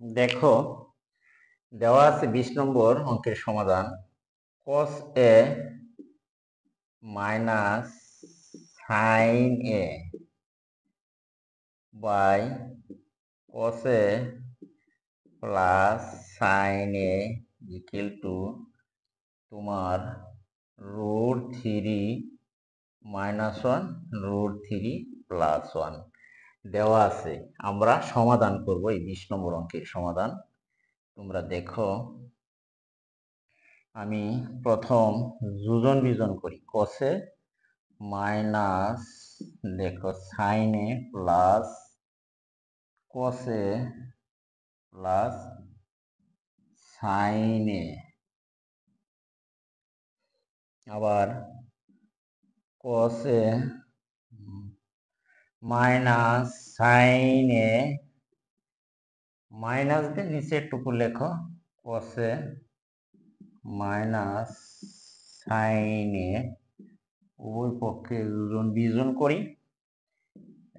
দেখো, দেওয়া আছে 20 নম্বর অঙ্কের সমাধান। cos a minus sin a by cos a plus sin a equal to তোমার √3 মাইনাস 1 √3 প্লাস 1 দেওয়া আছে। আমরা সমাধান করব এই 20 নম্বর অঙ্কের সমাধান। তোমরা দেখো, আমি প্রথম যোজন বিজন করি। cos-এ মাইনাস দেখো sin-এ প্লাস cos-এ প্লাস sin-এ, আবার cos-এ মাইনাস sin-এ, মাইনাস দিয়ে নিচে টুকু লেখো, cos-এ মাইনাস sin-এ, উভয় পক্ষে যোজন বিজন করি।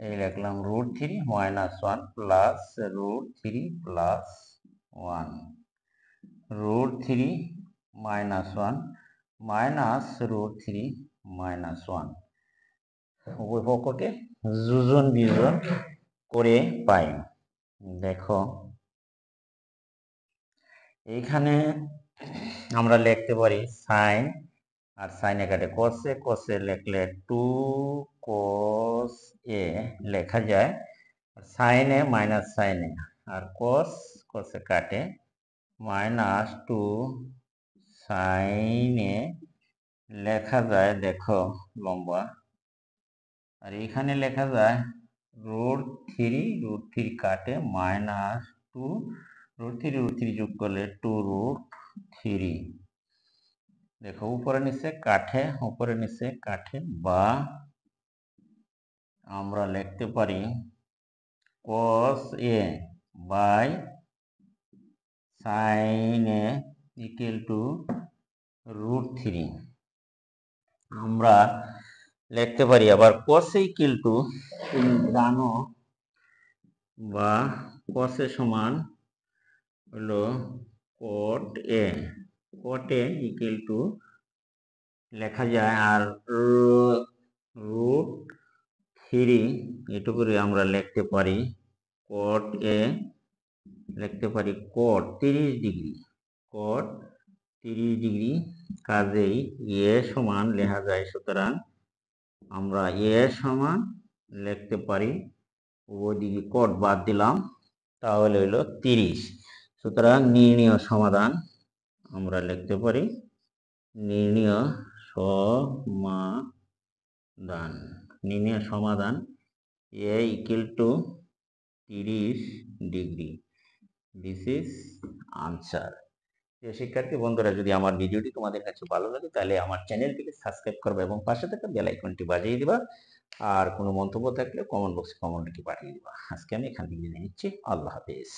এই লিখলাম √3 minus 1 plus √3 plus 1, √3 minus 1 minus √3 minus 1, উভয় পক্ষকে যোজন বিজন করে পাই। দেখো, এইখানে আমরা লিখতে পারি সাইন, আর সাইনে কাটে cos-এ, cos-এ লিখলে 2 cos a লেখা যায়, সাইনে মাইনাস সাইনে, আর cos-এ কাটে মাইনাস 2 সাইনে লেখা যায়। দেখো লম্বা, আর এখানে লেখা যায় √3 কাটে মাইনাস 2, √3 যোগ করলে 2√3। দেখো উপরে নিচে কাঠে, উপরে নিচে কাঠে, বা আমরা লিখতে পারি cos a by sin a equal to √3। আমরা লিখতে পারি আবার cos a ইকুয়াল টু, তুমি জানো, বা cos a সমান হলো cot a, cot a equal two লেখা যায়, আর √3 এটুকু আমরা লিখতে পারি cot a, লিখতে পারি cot 30 ডিগ্রি, cot 30 ডিগ্রি। কাজেই a সমান লেখা যায়, সুতরাং আমরা a সমান লিখতে পারি, ওদিকে cot বাদ দিলাম, তাহলে হইল 30। সুতরাং নির্ণয় সমাধান আমরা লিখতে পারি, নির্ণয় সমাধান, নির্ণয় সমাধান a equal two 30 degree. This is answer. শিক্ষার্থী বন্ধুরা, যদি আমার ভিডিওটি তোমাদের কাছে ভালো লাগে তাহলে আমার চ্যানেলটিকে সাবস্ক্রাইব করবে এবং পাশে থাকা বেল আইকনটি বাজিয়ে দিবা, আর কোনো মন্তব্য থাকলে কমেন্ট বক্সে কমেন্ট লিখে পাঠিয়ে দিবা। আজকে আমি এখান থেকে বিদায় নিচ্ছি। আল্লাহ হাফেজ।